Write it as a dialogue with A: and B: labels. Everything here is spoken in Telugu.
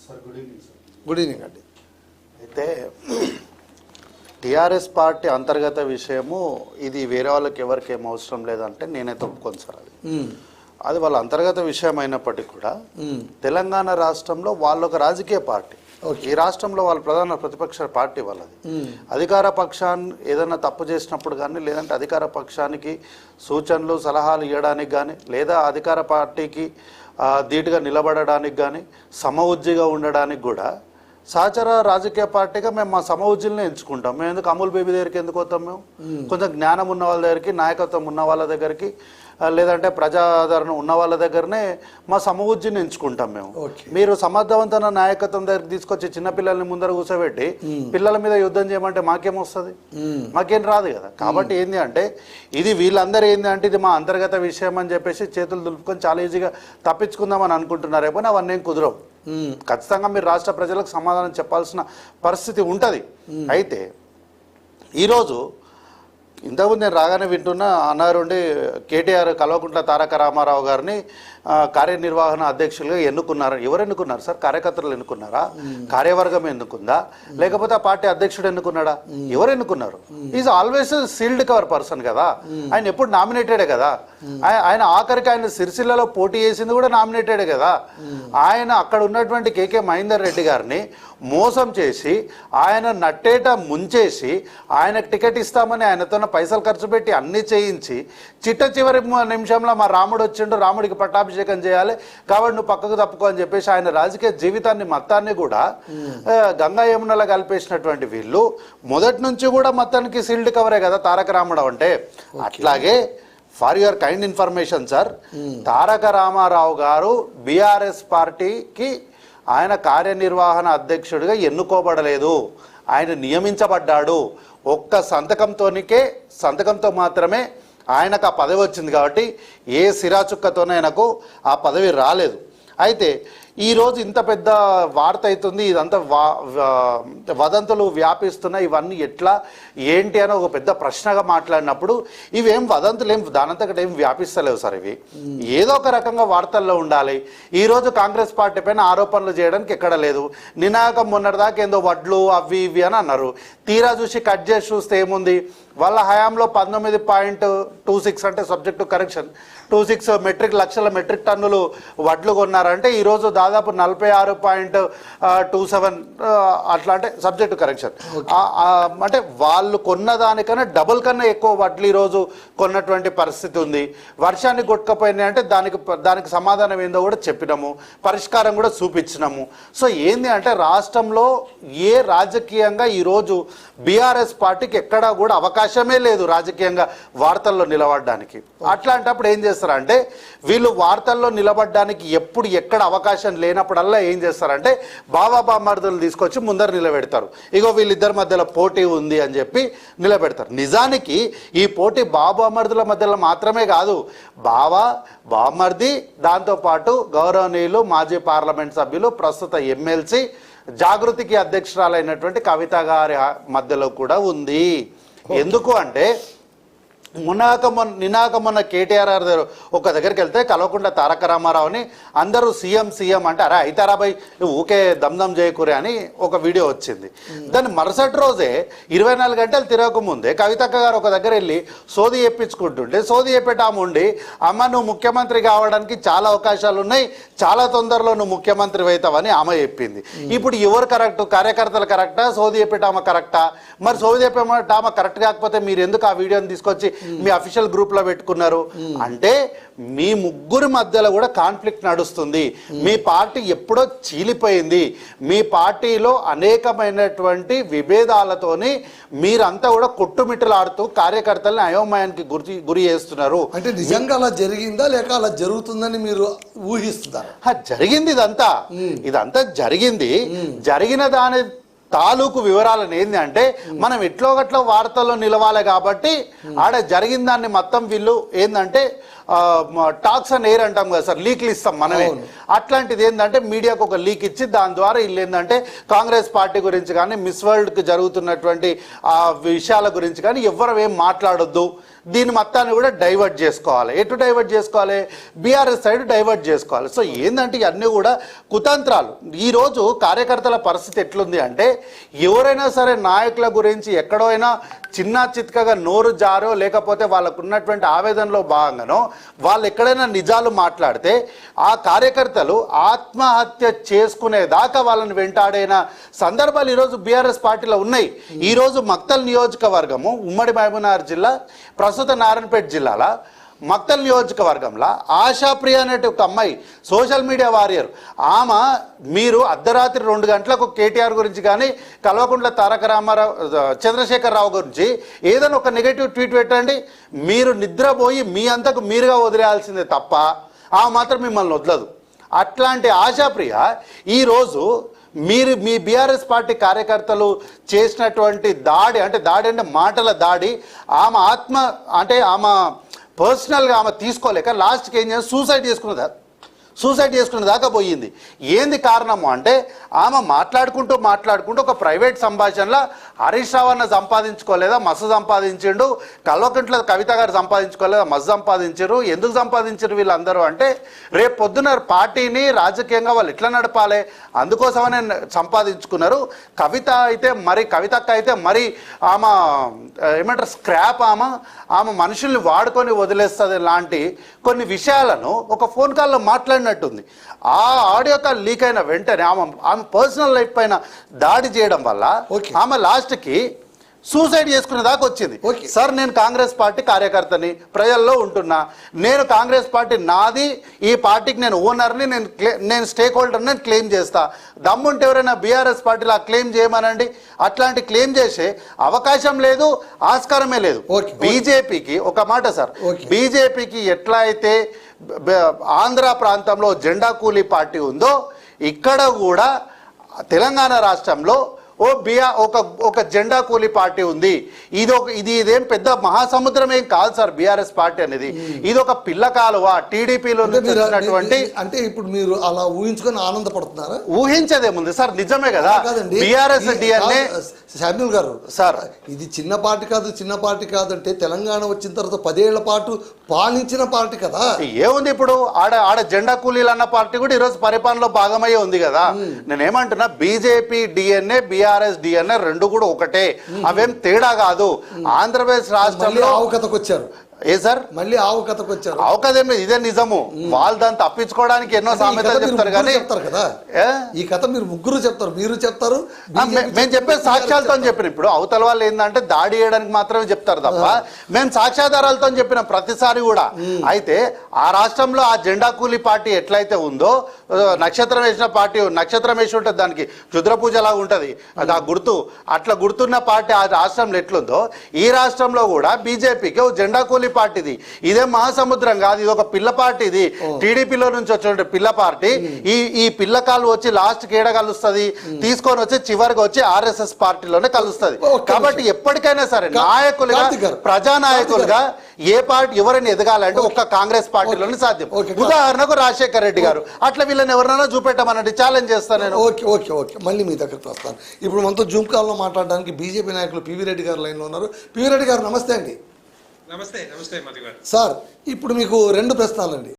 A: గుడ్ ఈవినింగ్ అండి.
B: అయితే టీఆర్ఎస్ పార్టీ అంతర్గత విషయము ఇది వేరే వాళ్ళకి ఎవరికి ఏం అవసరం లేదంటే నేనైతే ఒప్పుకోను సార్. అది వాళ్ళ అంతర్గత విషయం అయినప్పటికీ కూడా తెలంగాణ రాష్ట్రంలో వాళ్ళొక రాజకీయ పార్టీ, ఈ రాష్ట్రంలో వాళ్ళ ప్రధాన ప్రతిపక్ష పార్టీ వాళ్ళది. అధికార పక్షాన్ని ఏదైనా తప్పు చేసినప్పుడు కానీ, లేదంటే అధికార పక్షానికి సూచనలు సలహాలు ఇవ్వడానికి కానీ, లేదా అధికార పార్టీకి ధీటుగా నిలబడడానికి కానీ, సమఉజ్జిగా ఉండడానికి కూడా సహచర రాజకీయ పార్టీగా మేము మా సమఉజ్జుల్ని ఎంచుకుంటాం. మేము ఎందుకు అమూల్ బేబీ దగ్గరికి ఎందుకు వస్తాం? మేము కొంచెం జ్ఞానం ఉన్న వాళ్ళ దగ్గరికి, నాయకత్వం ఉన్న వాళ్ళ దగ్గరికి, లేదంటే ప్రజాదరణ ఉన్న వాళ్ళ దగ్గరనే మా సమఉజ్జిని ఎంచుకుంటాం మేము. మీరు సమర్థవంతమైన నాయకత్వం దగ్గరికి తీసుకొచ్చి చిన్నపిల్లల్ని ముందర కూర్చోబెట్టి పిల్లల మీద యుద్ధం చేయమంటే మాకేమొస్తుంది? మాకేం రాదు కదా. కాబట్టి ఏంది అంటే ఇది వీళ్ళందరూ ఏంది అంటే ఇది మా అంతర్గత విషయం అని చెప్పేసి చేతులు దులుపుకొని చాలా ఈజీగా తప్పించుకుందామని అనుకుంటున్నారేమో. అవన్నీ కుదరవు. ఖచ్చితంగా మీరు రాష్ట్ర ప్రజలకు సమాధానం చెప్పాల్సిన పరిస్థితి ఉంటుంది. అయితే ఈరోజు ఇంతకుముందు నేను రాగానే వింటున్నా అన్నారుండి కేటీఆర్ కల్వకుంట్ల తారక రామారావు గారిని కార్యనిర్వహణ అధ్యక్షులుగా ఎన్నుకున్నారు. ఎవరు ఎన్నుకున్నారు సార్? కార్యకర్తలు ఎన్నుకున్నారా? కార్యవర్గం ఎన్నుకుందా? లేకపోతే ఆ పార్టీ అధ్యక్షుడు ఎన్నుకున్నాడా? ఎవరు ఎన్నుకున్నారు? Is always sealed cover person కదా. ఆయన ఎప్పుడు నామినేటెడే కదా. ఆయన ఆఖరికి ఆయన సిరిసిల్లలో పోటీ చేసింది కూడా నామినేటెడే కదా. ఆయన అక్కడ ఉన్నటువంటి కేకే మహేందర్ రెడ్డి గారిని మోసం చేసి, ఆయన నట్టేట ముంచేసి, ఆయనకు టికెట్ ఇస్తామని ఆయనతో పైసలు ఖర్చు పెట్టి అన్ని చేయించి చిట్ట చివరి నిమిషంలో మా రాముడు వచ్చిండు, రాముడికి పట్టాభిషేకం చేయాలి కాబట్టి నువ్వు పక్కకు తప్పుకో అని చెప్పేసి ఆయన రాజకీయ జీవితాన్ని మొత్తాన్ని కూడా గంగా యమునలో కలిపేసినటువంటి వీళ్ళు మొదటి నుంచి కూడా మొత్తానికి సీల్డ్ కవరే కదా తారక రామారావు అంటే. అట్లాగే for your kind information sir, Taraka Ramarao గారు బీఆర్ఎస్ పార్టీకి ఆయన కార్యనిర్వహణ అధ్యక్షుడిగా ఎన్నుకోబడలేదు. ఆయన నియమించబడ్డాడు. ఒక్క సంతకంతో మాత్రమే ఆయనకు ఆ పదవి వచ్చింది. కాబట్టి ఏ సిరాచుక్కతోనే ఆయనకు ఆ పదవి రాలేదు. అయితే ఈరోజు ఇంత పెద్ద వార్త అవుతుంది, ఇదంతా వదంతులు వ్యాపిస్తున్నాయి, ఇవన్నీ ఎట్లా ఏంటి అని ఒక పెద్ద ప్రశ్నగా మాట్లాడినప్పుడు ఇవేం వదంతులు ఏం దానంతకట ఏం వ్యాపిస్తలేవు సార్. ఇవి ఏదో ఒక రకంగా వార్తల్లో ఉండాలి. ఈరోజు కాంగ్రెస్ పార్టీ పైన ఆరోపణలు చేయడానికి ఎక్కడ లేదు. నినాయకం మొన్నటిదాకా ఏందో వడ్లు అవి ఇవి అని అన్నారు. తీరా చూసి కట్ చేసి చూస్తే ఏముంది? వాళ్ళ హయాంలో 19.26 అంటే సబ్జెక్టు కరెక్షన్ 26 లక్షల మెట్రిక్ టన్నులు వడ్లు కొన్నారంటే ఈరోజు దాదాపు 46.27 అట్లా అంటే సబ్జెక్టు కరెక్షన్. అంటే వాళ్ళు కొన్నదానికన్నా డబుల్ కన్నా ఎక్కువ వడ్లు ఈరోజు కొన్నటువంటి పరిస్థితి ఉంది. వర్షాన్ని కొట్టుకపోయినాయి అంటే దానికి సమాధానం ఏందో కూడా చెప్పినాము, పరిష్కారం కూడా చూపించినాము. సో ఏంది అంటే రాష్ట్రంలో ఏ రాజకీయంగా ఈరోజు బీఆర్ఎస్ పార్టీకి ఎక్కడా కూడా అవకాశమే లేదు రాజకీయంగా వార్తల్లో నిలబడడానికి. అట్లాంటప్పుడు ఏం చేస్తారంటే వీళ్ళు వార్తల్లో నిలబడడానికి ఎప్పుడు ఎక్కడ అవకాశం లేనప్పుడల్లా ఏం చేస్తారంటే బాబామర్దులు తీసుకొచ్చి ముందర నిలబెడతారు. ఇగో వీళ్ళిద్దరి మధ్యలో పోటీ ఉంది అని చెప్పి నిలబెడతారు. నిజానికి ఈ పోటీ బాబామర్దుల మధ్యలో మాత్రమే కాదు, బామర్ది దాంతోపాటు గౌరవనీయులు మాజీ పార్లమెంట్ సభ్యులు ప్రస్తుత ఎమ్మెల్సీ జాగృతికి అధ్యక్షురాలైనటువంటి కవిత గారి మధ్యలో కూడా ఉంది. ఎందుకు అంటే మొన్న కేటీఆర్ గారు ఒక దగ్గరికి వెళ్తే కల్వకుంట్ల తారక రామారావుని అందరూ సీఎం అంటే అరే అయితారాబాయ్ ఊకే దమ్దమ్ చేయకూరే అని ఒక వీడియో వచ్చింది. దాన్ని మరుసటి రోజే 24 గంటలు తిరగకముందే కవితక్క గారు ఒక దగ్గర వెళ్ళి సోది చెప్పించుకుంటుంటే సోది చెప్పేటాము ఉండి అమ్మ నువ్వు ముఖ్యమంత్రి కావడానికి చాలా అవకాశాలు ఉన్నాయి, చాలా తొందరలో నువ్వు ముఖ్యమంత్రి అవుతావని ఆమె చెప్పింది. ఇప్పుడు ఎవరు కరెక్ట్? కార్యకర్తలు కరెక్టా? సోది చెప్పేటామ కరెక్టా? మరి సోది చెప్పేటామ కరెక్ట్ కాకపోతే మీరు ఎందుకు ఆ వీడియోని తీసుకొచ్చి మీ అఫీషియల్ గ్రూప్లో పెట్టుకున్నారు? అంటే మీ ముగ్గురి మధ్యలో కూడా కాన్ఫ్లిక్ట్ నడుస్తుంది. మీ పార్టీ ఎప్పుడో చీలిపోయింది. మీ పార్టీలో అనేకమైనటువంటి విభేదాలతోని మీరంతా కూడా కొట్టుమిట్టలాడుతూ కార్యకర్తల్ని అయోమయానికి గురి చేస్తున్నారు.
A: అంటే నిజంగా అలా జరిగిందా లేక అలా జరుగుతుందని మీరు ఊహిస్తున్నారు?
B: జరిగింది. ఇదంతా జరిగింది. జరిగిన దాని తాలూకు వివరాలను ఏంది అంటే మనం ఎట్లో గట్ల వార్తల్లో నిలవాలి కాబట్టి ఆడ జరిగిన దాన్ని మొత్తం వీళ్ళు ఏంటంటే టాక్స్ అండ్ ఎయిర్ అంటాం కదా సార్, లీక్లు ఇస్తాం మనమే. అట్లాంటిది ఏంటంటే మీడియాకు ఒక లీక్ ఇచ్చి దాని ద్వారా వీళ్ళు ఏంటంటే కాంగ్రెస్ పార్టీ గురించి కానీ మిస్ వరల్డ్కి జరుగుతున్నటువంటి ఆ విషయాల గురించి కానీ ఎవరు ఏం మాట్లాడొద్దు, దీని మొత్తాన్ని కూడా డైవర్ట్ చేసుకోవాలి. ఎటు డైవర్ట్ చేసుకోవాలి? బీఆర్ఎస్ సైడ్ డైవర్ట్ చేసుకోవాలి. సో ఏంటంటే ఇవన్నీ కూడా కుతంత్రాలు. ఈరోజు కార్యకర్తల పరిస్థితి ఎట్లుంది అంటే ఎవరైనా సరే నాయకుల గురించి ఎక్కడో అయినా చిన్న చిత్కగా నోరు జారో లేకపోతే వాళ్ళకు ఉన్నటువంటి ఆవేదనలో భాగంగానో వాళ్ళు ఎక్కడైనా నిజాలు మాట్లాడితే ఆ కార్యకర్తలు ఆత్మహత్య చేసుకునేదాకా వాళ్ళని వెంటాడైన సందర్భాలు ఈరోజు బీఆర్ఎస్ పార్టీలో ఉన్నాయి. ఈరోజు మక్తల్ నియోజకవర్గము ఉమ్మడి మహబూబ్నగర్ జిల్లా, ప్రస్తుత నారాయణపేట జిల్లాల మక్తల్ నియోజకవర్గంలో ఆశాప్రియ అనే ఒక అమ్మాయి సోషల్ మీడియా వారియర్, ఆమె మీరు అర్ధరాత్రి 2 గంటలకు కేటీఆర్ గురించి కానీ కల్వకుంట్ల తారక రామారావు చంద్రశేఖరరావు గురించి ఏదైనా ఒక నెగటివ్ ట్వీట్ పెట్టండి, మీరు నిద్రపోయి మీ అంతకు మీరుగా వదిలేయాల్సిందే తప్ప ఆమె మాత్రం మిమ్మల్ని వదలదు. అట్లాంటి ఆశాప్రియ ఈరోజు మీ బీఆర్ఎస్ పార్టీ కార్యకర్తలు చేసినటువంటి దాడి అంటే మాటల దాడి, ఆమె ఆత్మ అంటే ఆమె పర్సనల్గా ఆమె తీసుకోలేక లాస్ట్కి ఏం చేసి సూసైడ్ చేసుకునే దాకా పోయింది. ఏంది కారణము అంటే ఆమె మాట్లాడుకుంటూ ఒక ప్రైవేట్ సంభాషణలో హరీష్ రావు అన్న సంపాదించుకోలేదా, మస్తు సంపాదించిండు, కల్వకుంట్ల కవిత గారు సంపాదించుకోలేదా, మస్తు సంపాదించారు. ఎందుకు సంపాదించారు వీళ్ళందరూ అంటే రేపు పొద్దున పార్టీని రాజకీయంగా వాళ్ళు ఎట్లా నడపాలి అందుకోసమనే సంపాదించుకున్నారు. కవితక్క అయితే మరి ఆమె ఏమంటారు స్క్రాప్, ఆమె మనుషుల్ని వాడుకొని వదిలేస్తుంది లాంటి కొన్ని విషయాలను ఒక ఫోన్ కాల్లో మాట్లాడినట్టుంది. ఆ ఆడియో కాల్ లీక్ అయిన వెంటనే ఆమె పర్సనల్ లైఫ్ పైన దాడి చేయడం వల్ల ఆమె లాస్ట్కి సూసైడ్ చేసుకునే దాకా వచ్చింది. సార్ నేను కాంగ్రెస్ పార్టీ కార్యకర్తని, ప్రజల్లో ఉంటున్నా, నేను కాంగ్రెస్ పార్టీ నాది, ఈ పార్టీకి నేను ఓనర్ని, నేను స్టేక్ హోల్డర్ని నేను క్లెయిమ్ చేస్తా. దమ్ముంటే ఎవరైనా బీఆర్ఎస్ పార్టీలో క్లెయిమ్ చేయమనండి. అట్లాంటి క్లెయిమ్ చేసే అవకాశం లేదు, ఆస్కారమే లేదు. బీజేపీకి ఒక మాట సార్, బీజేపీకి ఎట్లా అయితే ఆంధ్ర ప్రాంతంలో జెండా కూలీ పార్టీ ఉందో ఇక్కడ కూడా తెలంగాణ రాష్ట్రంలో ఒక జెండా కూలీ పార్టీ ఉంది. ఇదేం పెద్ద మహాసముద్రం ఏం కాదు సార్ బీఆర్ఎస్ పార్టీ అనేది. ఇది ఒక పిల్ల కాలువ టీడీపీలో వచ్చినటువంటి.
A: అంటే ఇప్పుడు మీరు అలా ఊహించుకొని ఆనందపడుతున్నారా?
B: ఊహించేదేముంది సార్, నిజమే కదా. బీఆర్ఎస్ డిఎన్ఏ
A: శామ్యూల్ గారు
B: సార్,
A: ఇది చిన్న పార్టీ కాదు అంటే తెలంగాణ వచ్చిన తర్వాత 10 ఏళ్ల పాటు పాలించిన పార్టీ కదా.
B: ఏముంది ఇప్పుడు ఆడ జెండా కూలీలు అన్న పార్టీ కూడా ఈరోజు పరిపాలనలో భాగమయ్యే ఉంది కదా. నేనేమంటున్నా, బీజేపీ డిఎన్ఏ బీఆర్ఎస్ డిఎన్ఏ రెండు కూడా ఒకటే, అవేం తేడా కాదు. ఆంధ్రప్రదేశ్ రాష్ట్రంలో
A: అవకతకు వచ్చారు.
B: సార్
A: మళ్ళీ ఆవుకథకు వచ్చారు.
B: ఆవుకథ ఇదే నిజము. వాళ్ళు దాన్ని తప్పించుకోవడానికి ఎన్నో సామెతలు చెప్తారు కానీ
A: కదా ఈ కథ మీరు ముగ్గురు చెప్తారు, మీరు చెప్తారు,
B: మేము చెప్పే సాక్ష్యాలతో చెప్పిన. ఇప్పుడు అవతల వాళ్ళు ఏంటంటే దాడి చేయడానికి మాత్రమే చెప్తారు తప్ప మేము సాక్ష్యాధారాలతో చెప్పినాం ప్రతిసారి కూడా. అయితే ఆ రాష్ట్రంలో ఆ జెండా కూలీ పార్టీ ఎట్లయితే ఉందో, నక్షత్రం వేసిన పార్టీ నక్షత్రం వేసి ఉంటుంది, దానికి క్షుద్ర పూజ లాగా ఉంటుంది అది ఆ గుర్తు, అట్లా గుర్తున్న పార్టీ ఆ రాష్ట్రంలో ఎట్లుందో ఈ రాష్ట్రంలో కూడా బీజేపీకి జెండా కూలీ పార్టీది. ఇదే మహాసముద్రం కాదు, ఇది ఒక పిల్ల పార్టీ. ఇది టీడీపీలో నుంచి వచ్చిన పిల్ల పార్టీ. ఈ పిల్లకాలు వచ్చి లాస్ట్ కేడ కలుస్తుంది, తీసుకొని వచ్చి చివరికి వచ్చి ఆర్ఎస్ఎస్ పార్టీలోనే కలుస్తుంది. కాబట్టి ఎప్పటికైనా సరే నాయకులుగా, ప్రజానాయకులుగా ఏ పార్టీ ఎవరైనా ఎదగాలంటే ఒక్క కాంగ్రెస్ పార్టీలోనే సాధ్యం. ఉదాహరణకు రాజశేఖర్ రెడ్డి గారు, అట్లా వీళ్ళని ఎవరైనా చూపెట్టమనండి, ఛాలెంజ్ చేస్తాను నేను.
A: ఓకే మళ్ళీ మీ దగ్గరకు వస్తాను. ఇప్పుడు మనతో జూమ్ కాల్లో మాట్లాడడానికి బీజేపీ నాయకులు పివి రెడ్డి గారు లైన్లో ఉన్నారు. పివి రెడ్డి గారు నమస్తే అండి.
C: నమస్తే మధు గారు.
A: సార్ ఇప్పుడు మీకు 2 ప్రశ్నలండి.